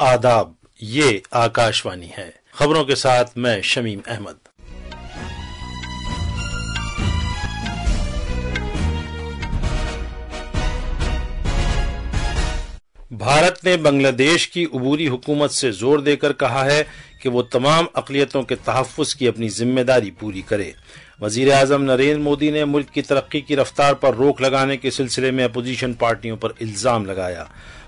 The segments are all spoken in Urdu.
آداب، یہ آکاشوانی ہے۔ خبروں کے ساتھ میں شمیم احمد۔ بھارت نے بنگلہ دیش کی عبوری حکومت سے زور دے کر کہا ہے کہ وہ تمام اقلیتوں کے تحفظ کی اپنی ذمہ داری پوری کرے۔ وزیر اعظم نریندر مودی نے ملک کی ترقی کی رفتار پر روک لگانے کے سلسلے میں اپوزیشن پارٹیوں پر الزام لگایا۔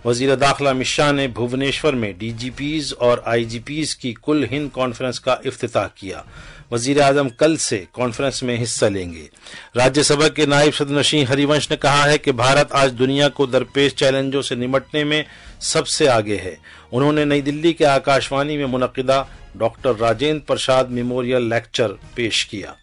وزیر داخلہ امت شاہ نے بھوونیشور میں ڈی جی پیز اور آئی جی پیز کی کل ہند کانفرنس کا افتتاح کیا۔ وزیر اعظم کل سے کانفرنس میں حصہ لیں گے۔ راجیہ سبھا کے نائب صدر نشین ہری ونش نے کہا ہے کہ بھارت آج دنیا کو درپیش چیلنجوں سے نمٹنے میں سب سے آگے ہے۔ انہوں نے نئی دلی کے آکاشوانی میں منعقدہ doctor Rajendra Prasad memorial lecture پیش کیا۔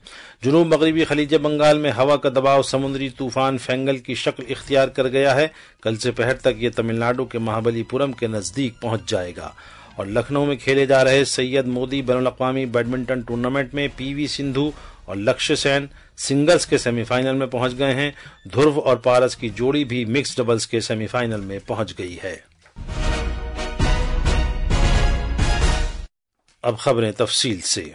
جنوب مغربی خلیج بنگال میں ہوا کا دباؤ سمندری طوفان فینگل کی شکل اختیار کر گیا ہے۔ کل سے پہر تک یہ تمل ناڈو کے مہابلی پورم کے نزدیک پہنچ جائے گا۔ اور لکھنؤ میں کھیلے جا رہے سید مودی بین الاقوامی بیڈمنٹن ٹورنامنٹ میں پی وی سندھو اور لکشیہ سین سنگلز کے سیمی فائنل میں پہنچ گئے ہیں۔ دھرو اور پارس کی جوڑی بھی مکس ڈبلز کے سیمی فائنل میں پہنچ گئی ہے۔ اب خبریں تفصیل سے۔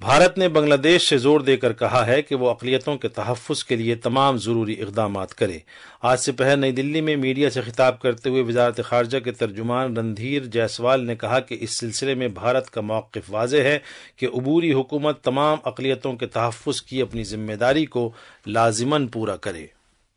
بھارت نے بنگلہ دیش سے زور دے کر کہا ہے کہ وہ اقلیتوں کے تحفظ کے لیے تمام ضروری اقدامات کرے۔ آج سے پہر نئی دلی میں میڈیا سے خطاب کرتے ہوئے وزارت خارجہ کے ترجمان رندھیر جیسوال نے کہا کہ اس سلسلے میں بھارت کا موقف واضح ہے کہ عبوری حکومت تمام اقلیتوں کے تحفظ کی اپنی ذمہ داری کو لازماً پورا کرے۔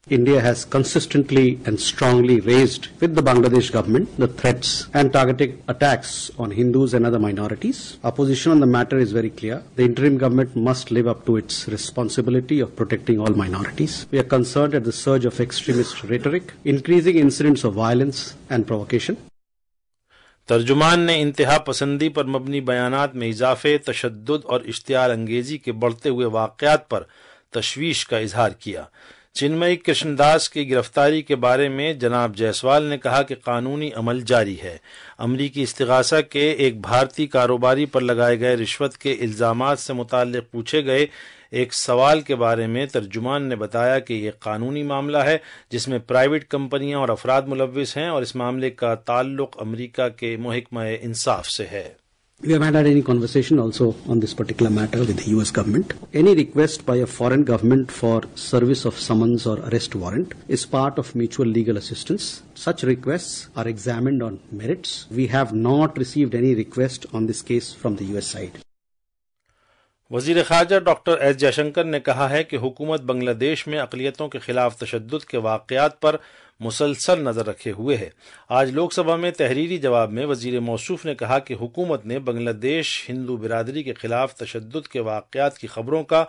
India has consistently and strongly raised with the Bangladesh government the threats and targeted attacks on Hindus and other minorities. Our position on the matter is very clear. The interim government must live up to its responsibility of protecting all minorities. We are concerned at the surge of extremist rhetoric, increasing incidents of violence and provocation. ترجمان نے انتہا پسندی پر مبنی بیانات میں اضافے، تشدد اور اشتعال انگیزی کے بڑھتے ہوئے واقعات پر تشویش کا اظہار کیا۔ چنمئی کرشن داس کی گرفتاری کے بارے میں جناب جیسوال نے کہا کہ قانونی عمل جاری ہے۔ امریکی استغاثہ کے ایک بھارتی کاروباری پر لگائے گئے رشوت کے الزامات سے متعلق پوچھے گئے ایک سوال کے بارے میں ترجمان نے بتایا کہ یہ قانونی معاملہ ہے جس میں پرائیویٹ کمپنیاں اور افراد ملوث ہیں اور اس معاملے کا تعلق امریکہ کے محکمہ انصاف سے ہے۔ We have not had any conversation also on this particular matter with the US government. Any request by a foreign government for service of summons or arrest warrant is part of mutual legal assistance. Such requests are examined on merits. We have not received any request on this case from the US side. وزیر خارجہ ڈاکٹر ایس جے شنکر نے کہا ہے کہ حکومت بنگلہ دیش میں اقلیتوں کے خلاف تشدد کے واقعات پر مسلسل نظر رکھے ہوئے ہے۔ آج لوک سبھا میں تحریری جواب میں وزیر موصوف نے کہا کہ حکومت نے بنگلہ دیش ہندو برادری کے خلاف تشدد کے واقعات کی خبروں کا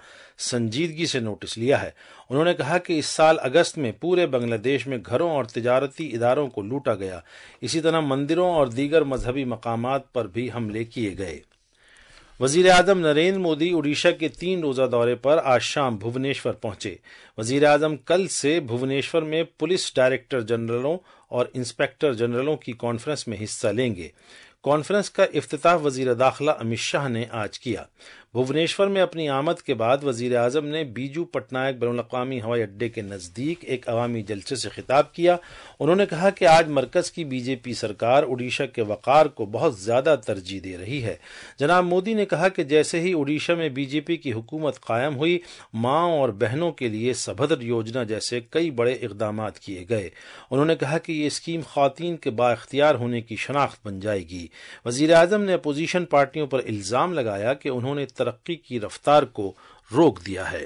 سنجیدگی سے نوٹس لیا ہے۔ انہوں نے کہا کہ اس سال اگست میں پورے بنگلہ دیش میں گھروں اور تجارتی اداروں کو لوٹا گیا۔ اسی طرح مندروں اور دیگر مذہبی مقامات پر بھی حملے کیے گئے۔ وزیر اعظم نریندر مودی اڈیشہ کے 3 روزہ دورے پر آج شام بھوونیشور پہنچے۔ وزیر اعظم کل سے بھوونیشور میں پولیس ڈائریکٹر جنرلوں اور انسپکٹر جنرلوں کی کانفرنس میں حصہ لیں گے۔ کانفرنس کا افتتاح وزیر داخلہ امت شاہ نے آج کیا۔ بھوونیشور میں اپنی آمد کے بعد وزیر اعظم نے بیجو پٹنائک بین الاقوامی ہوائی اڈے کے نزدیک ایک عوامی جلسے سے خطاب کیا۔ انہوں نے کہا کہ آج مرکز کی بی جے پی سرکار اڈیشہ کے وقار کو بہت زیادہ ترجیح دے رہی ہے۔ جناب مودی نے کہا کہ جیسے ہی اڈیشہ میں بی جے پی کی حکومت قائم ہوئی، ماؤں اور بہنوں کے لیے سبھدر یوجنا جیسے کئی بڑے اقدامات کیے گئے۔ انہوں نے کہا کہ یہ اسکیم خواتین کے بااختیار ہونے کی شناخت بن جائے گی۔ وزیر اعظم نے اپوزیشن پارٹیوں پر الزام لگایا کہ انہوں نے ترقی کی رفتار کو روک دیا ہے۔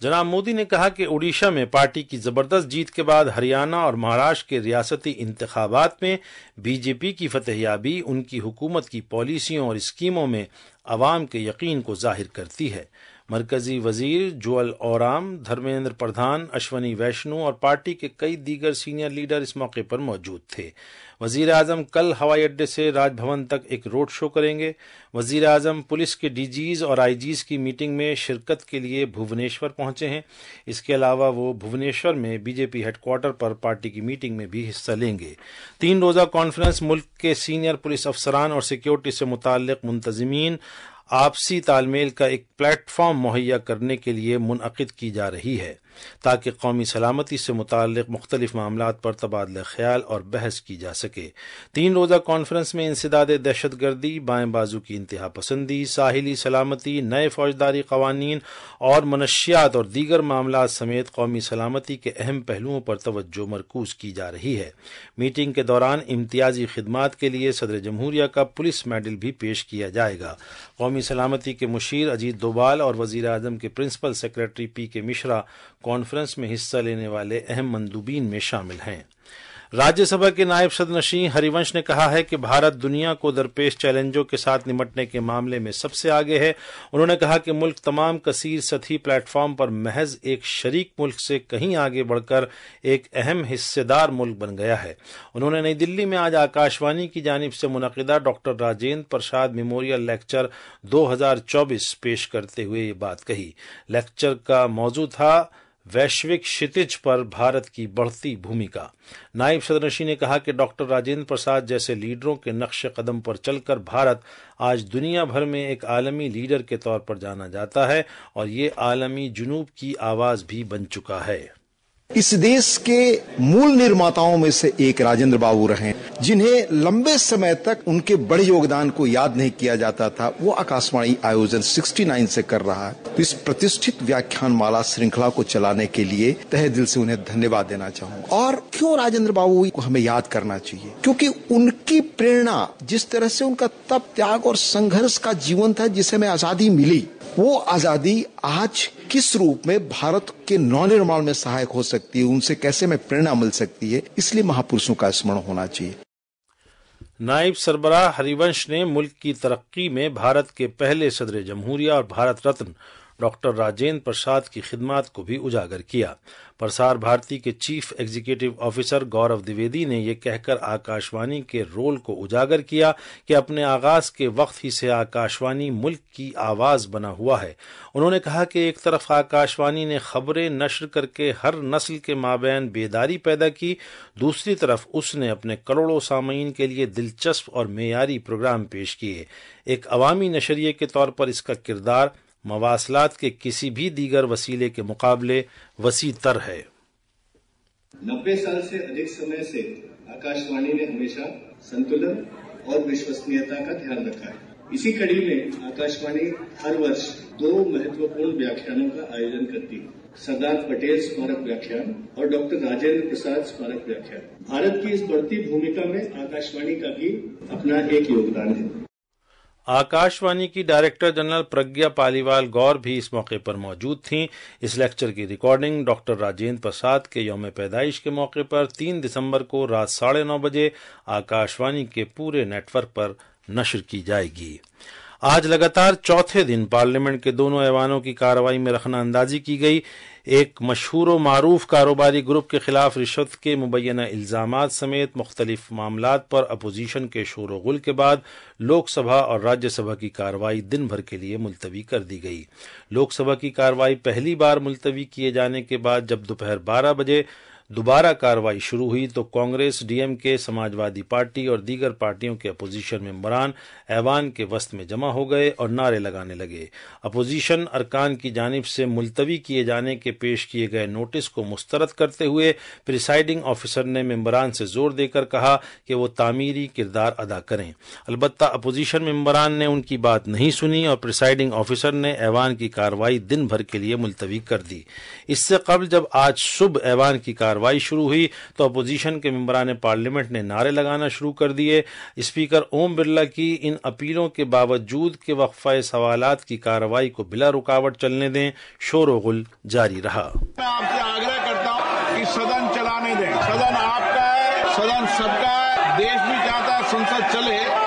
جناب مودی نے کہا کہ اڈیشہ میں پارٹی کی زبردست جیت کے بعد ہریانہ اور مہاراشٹر کے ریاستی انتخابات میں بی جے پی کی فتح یابی ان کی حکومت کی پالیسیوں اور اسکیموں میں عوام کے یقین کو ظاہر کرتی ہے۔ مرکزی وزیر جوئل اورام، دھرمیندر پردھان، اشونی ویشنو اور پارٹی کے کئی دیگر سینئر لیڈر اس موقع پر موجود تھے۔ وزیر اعظم کل ہوائی اڈے سے راج بھون تک ایک روڈ شو کریں گے۔ وزیر اعظم پولیس کے ڈی جیز اور آئی جیز کی میٹنگ میں شرکت کے لیے بھونیشور پہنچے ہیں۔ اس کے علاوہ وہ بھونیشور میں B J P headquarter پر پارٹی کی میٹنگ میں بھی حصہ لیں گے۔ 3 روزہ کانفرنس ملک کے سینئر پولیس افسران اور سیکیورٹی سے متعلق منتظمین آپسی تال میل کا ایک پلیٹ فارم مہیا کرنے کے لیے منعقد کی جا رہی ہے تاکہ قومی سلامتی سے متعلق مختلف معاملات پر تبادلہ خیال اور بحث کی جا سکے۔ 3 روزہ کانفرنس میں انسداد دہشت گردی، بائیں بازو کی انتہا پسندی، ساحلی سلامتی، نئے فوجداری قوانین اور منشیات اور دیگر معاملات سمیت قومی سلامتی کے اہم پہلوؤں پر توجہ مرکوز کی جا رہی ہے۔ میٹنگ کے دوران امتیازی خدمات کے لیے صدر جمہوریہ کا پولیس میڈل بھی پیش کیا جائے گا۔ قومی سلامتی کے مشیر اجیت ڈوبھال اور وزیر اعظم کے پرنسپل سیکرٹری پی کے مشرا کانفرنس میں حصہ لینے والے اہم مندوبین میں شامل ہیں۔ راجیہ سبھا کے نائب صدر نشین ہری ونش نے کہا ہے کہ بھارت دنیا کو درپیش چیلنجوں کے ساتھ نمٹنے کے معاملے میں سب سے آگے ہے۔ انہوں نے کہا کہ ملک تمام کثیر سطحی پلیٹ فارم پر محض ایک شریک ملک سے کہیں آگے بڑھ کر ایک اہم حصے دار ملک بن گیا ہے۔ انہوں نے نئی دلی میں آج آکاشوانی کی جانب سے منعقدہ doctor Rajendra Prasad memorial lecture 2024 پیش کرتے ہوئے یہ بات کہی۔ لیکچر کا موضوع تھا ویشوک شتج پر بھارت کی بڑھتی بھومکا۔ نائب صدر نشین نے کہا کہ ڈاکٹر راجندر پرساد جیسے لیڈروں کے نقش قدم پر چل کر بھارت آج دنیا بھر میں ایک عالمی لیڈر کے طور پر جانا جاتا ہے اور یہ عالمی جنوب کی آواز بھی بن چکا ہے۔ اس دیش کے مول نرماتاؤں میں سے ایک راجندر بابو رہے، جنہیں لمبے سمے تک ان کے بڑے یوگدان کو یاد نہیں کیا جاتا تھا۔ وہ آکاشوانی آیوجن 69 سے کر رہا ہے۔ تو اس پرتشٹھت ویاکھان مالا شرنکھلا کو چلانے کے لیے تہہ دل سے انہیں دھنیہ واد دینا چاہوں گا۔ اور کیوں راجندر بابو کو ہمیں یاد کرنا چاہیے؟ کیونکہ ان کی پریرنا، جس طرح سے ان کا تپ، تیاگ اور سنگھرش کا جیون تھا جسے ہمیں آزادی ملی، وہ آزادی آج کس روپ میں بھارت کے نونرمان میں سہایک ہو سکتی ہے، ان سے کیسے میں پریرنا مل سکتی ہے، اس لیے مہاپرشوں کا اسمرن ہونا چاہیے۔ نائب سربراہ ہری ونش نے ملک کی ترقی میں بھارت کے پہلے صدر جمہوریہ اور بھارت رتن ڈاکٹر راجندر پرساد کی خدمات کو بھی اجاگر کیا۔ پرسار بھارتی کے چیف ایگزیکٹو آفیسر گورو دویدی نے یہ کہہ کر آکاشوانی کے رول کو اجاگر کیا کہ اپنے آغاز کے وقت ہی سے آکاشوانی ملک کی آواز بنا ہوا ہے۔ انہوں نے کہا کہ ایک طرف آکاشوانی نے خبریں نشر کر کے ہر نسل کے مابین بیداری پیدا کی، دوسری طرف اس نے اپنے کروڑوں سامعین کے لیے دلچسپ اور معیاری پروگرام پیش کیے۔ ایک عوامی نشریے کے طور پر اس کا کردار مواصلات کے کسی بھی دیگر وسیلے کے مقابلے وسیع تر ہے۔ 90 سال سے ادھک سمے سے آکاشوانی نے ہمیشہ سنتولن اور وشوسنییتا کا دھیان رکھا ہے۔ اسی کڑی میں آکاشوانی ہر ورش 2 مہتوپورن ویاکھانوں کا آیوجن کرتی ہے، سردار پٹیل اسمارک ویاکھان اور ڈاکٹر راجندر پرساد اسمارک ویاکھان۔ بھارت کی اس بڑھتی بھومکا میں آکاشوانی کا بھی اپنا ایک یوگدان ہے۔ آکاشوانی کی ڈائریکٹر جنرل پرگیا پالیوال گور بھی اس موقع پر موجود تھیں۔ اس لیکچر کی ریکارڈنگ ڈاکٹر راجندر پرساد کے یوم پیدائش کے موقع پر 3 دسمبر کو رات 9:30 بجے آکاشوانی کے پورے نیٹ ورک پر نشر کی جائے گی۔ آج لگاتار چوتھے دن پارلیمنٹ کے دونوں ایوانوں کی کارروائی میں رخنہ اندازی کی گئی۔ ایک مشہور و معروف کاروباری گروپ کے خلاف رشوت کے مبینہ الزامات سمیت مختلف معاملات پر اپوزیشن کے شور و غل کے بعد لوک سبھا اور راجیہ سبھا کی کارروائی دن بھر کے لیے ملتوی کر دی گئی۔ لوک سبھا کی کارروائی پہلی بار ملتوی کیے جانے کے بعد جب دوپہر 12 بجے دوبارہ کارروائی شروع ہوئی تو کانگریس، ڈی ایم کے، سماجوادی پارٹی اور دیگر پارٹیوں کے اپوزیشن ممبران ایوان کے وسط میں جمع ہو گئے اور نعرے لگانے لگے۔ اپوزیشن ارکان کی جانب سے ملتوی کیے جانے کے پیش کیے گئے نوٹس کو مسترد کرتے ہوئے پریسائڈنگ آفیسر نے ممبران سے زور دے کر کہا کہ وہ تعمیری کردار ادا کریں۔ البتہ اپوزیشن ممبران نے ان کی بات نہیں سنی اور پریسائڈنگ آفیسر نے ایوان کی کارروائی دن بھر کے لیے ملتوی کر دی۔ اس سے قبل جب آج صبح ایوان کی کارروائی شروع ہوئی تو اپوزیشن کے ممبران پارلیمنٹ نے نعرے لگانا شروع کر دیے۔ اسپیکر اوم برلا کی ان اپیلوں کے باوجود کہ وقفہ سوالات کی کارروائی کو بلا رکاوٹ چلنے دیں، شور و غل جاری رہا۔ میں آپ سے آگرہ کرتا ہوں کہ سدن چلانے دیں۔ سدن آپ کا ہے، سدن سب کا ہے، دیش بھی چاہتا ہے سنسد چلے۔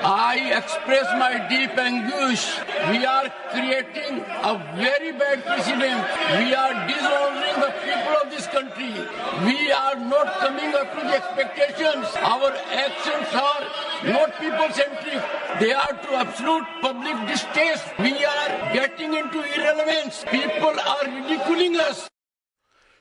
I express my deep anguish. We are creating a very bad precedent. We are dishonoring the people of this country. We are not coming up to the expectations. Our actions are not people-centric. They are to absolute public distaste. We are getting into irrelevance. People are ridiculing us.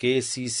KCC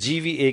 GVA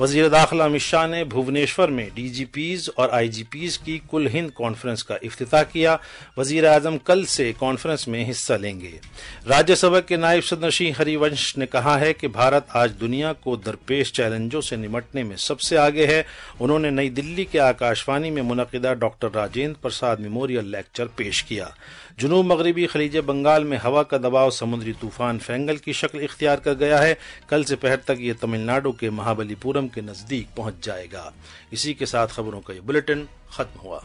وزیر داخلہ امت شاہ نے بھونیشور میں ڈی جی پیز اور آئی جی پیز کی کل ہند کانفرنس کا افتتاح کیا۔ وزیر اعظم کل سے کانفرنس میں حصہ لیں گے۔ راجیہ سبھا کے نائب صدر شری ہری ونش نے کہا ہے کہ بھارت آج دنیا کو درپیش چیلنجوں سے نمٹنے میں سب سے آگے ہے۔ انہوں نے نئی دلی کے آکاشوانی میں منعقدہ doctor Rajendra Prasad memorial lecture پیش کیا۔ جنوب مغربی خلیج بنگال میں ہوا کا دباؤ سمندری طوفان فینگل کی شکل اختیار کر گیا ہے۔ کل سے پہر تک یہ تمل ناڈو کے مہابلی پورم کے نزدیک پہنچ جائے گا۔ اسی کے ساتھ خبروں کا یہ بلیٹن ختم ہوا۔